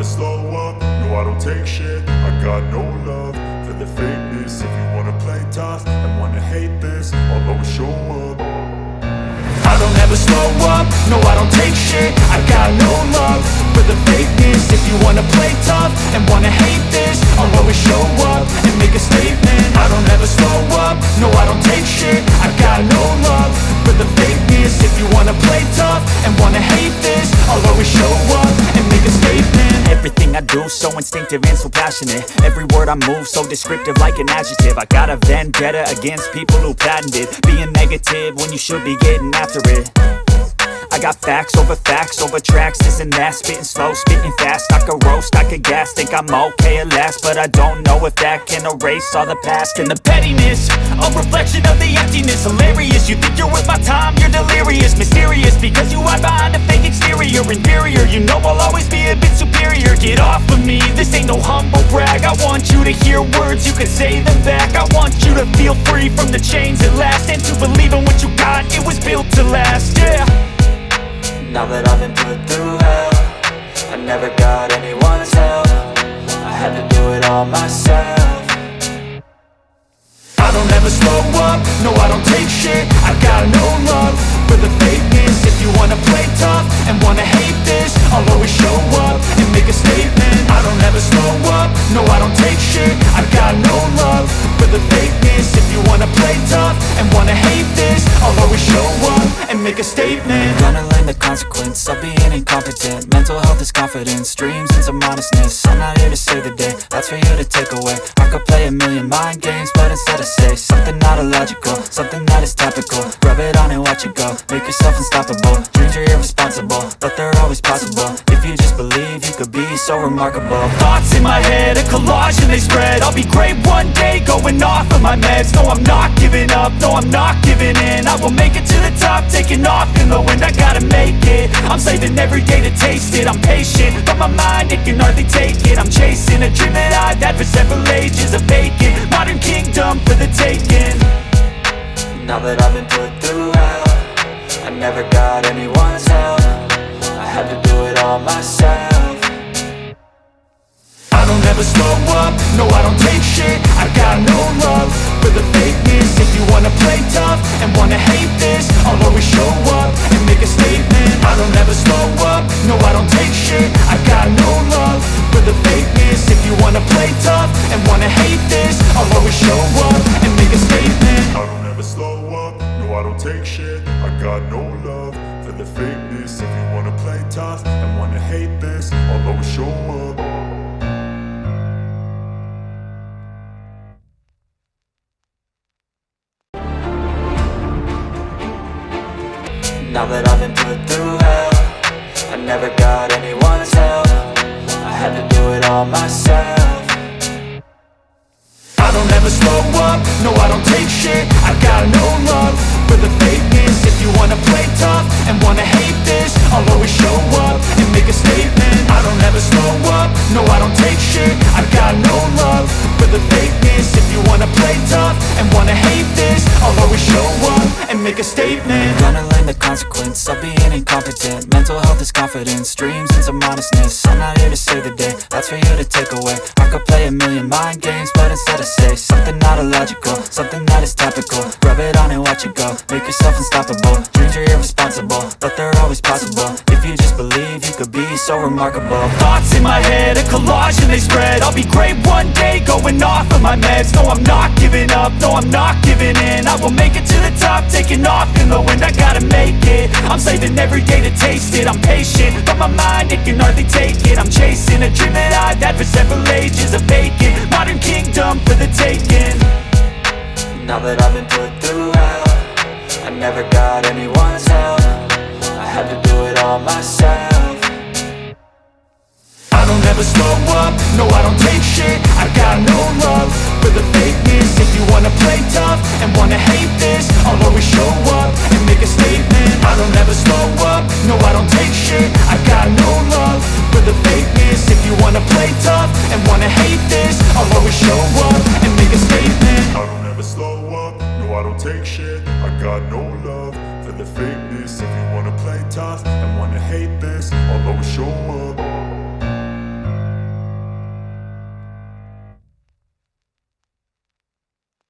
slow up, no I don't take shit. I got no love for the fakeness. If you wanna play tough and wanna hate this, I'll always show up. I don't ever slow up, no I don't take shit. I got no love for the fakeness. If you wanna play tough and wanna hate this, I'll always show up and make a statement. I don't ever slow up, no I don't take shit. I got no love for the fakeness. If you wanna play tough and wanna hate this, I'll always show up and make a statement. Everything I do so instinctive and so passionate. Every word I move so descriptive like an adjective. I got a vendetta against people who patented being negative when you should be getting after it. I got facts over tracks, this and that. Spitting slow, spitting fast, I could roast, I could gas. Think I'm okay at last, but I don't know if that can erase all the past. And the pettiness, a reflection of the emptiness. Hilarious, you think you're worth my time, you're delirious. Mysterious, because you hide behind a fake exterior. Inferior, you know I'll always be a bit superior. Get off of me, this ain't no humble brag. I want you to hear words, you can say them back. I want you to feel free from the chains at last, and to believe in what you got, it was built to last, yeah. Now that I've been put through hell, I never got anyone's help. I had to do it all myself. I don't ever slow up, no I don't take shit. I got no love for the fakeness. If you wanna play tough and wanna hate this, I'll always show up and make a statement. I don't ever slow up, no I don't take shit. I got no love for the fakeness. If you wanna play tough and wanna hate this, I'll always show up and make a statement. Gonna learn the consequence of being incompetent. Mental health is confidence, dreams and some honestness. I'm not here to save the day, that's for you to take away. I could play a million mind games, but instead I say something not illogical, something that is topical. Rub it on and watch it go, make yourself unstoppable. Dreams are irresponsible, but they're always possible. If you just believe, you could be so remarkable. Thoughts in my head, a collage and they spread. I'll be great one day, going off of my meds. No, I'm not giving up, no, I'm not giving in. I will make it to the top, taking off in the wind. I gotta make it, I'm saving every day to taste it. I'm patient, but my mind, it can hardly take it. I'm chasing a dream that I've had for several ages. A vacant, modern kingdom for the taking. Now that I've been put through hell, I never got anyone's help. I had to do it all myself. I don't ever slow up, no I don't take shit. I got no love for the fakeness. If you wanna play tough and wanna hate this, I'll always show up and make a statement. I don't ever slow up, no I don't take shit. I got no love for the fakeness. If you wanna play tough and wanna hate this, I'll always show up and make a statement. I don't ever slow up, no I don't take shit. I got no love for the fakeness. If you wanna play tough and wanna hate this, I'll always show up. Now that I've been put through hell, I never got anyone's help. I had to do it all myself. I don't ever slow up, no I don't take shit. I got no love for the fakeness. If you wanna play tough and wanna hate this, I'll always show up and make a statement. I don't ever slow up, no I don't take shit. I got no love for the fakeness. If you wanna play tough and wanna hate this, I'll always show up and make a statement. Gonna learn the consequence of being incompetent. Mental health is confidence, dreams and some honestness. I'm not here to save the day, that's for you to take away. I could play a million mind games, but instead I say something not illogical, something that is topical. Rub it on and watch it go, make yourself unstoppable. Dreams are irresponsible, but they're always possible. If you just believe, you could be so remarkable. Thoughts in my head, a collage and they spread. I'll be great one day, going off of my meds. No, I'm not giving up, no, I'm not giving in. I will make it to the top, taking off in the wind. I gotta make it, I'm saving every day to taste it. I'm patient, but my mind, it can hardly take it. I'm chasing a dream that I've had for several ages. A vacant, modern kingdom for the taking. Now that I've been put through hell, I never got anyone's help. I had to do it all myself. I don't ever slow up, no I don't take shit. I got no love for the fakeness. If you wanna play tough and wanna hate this, I'll always show up and make a statement. I don't ever slow up, no I don't take shit. I got no love for the fakeness.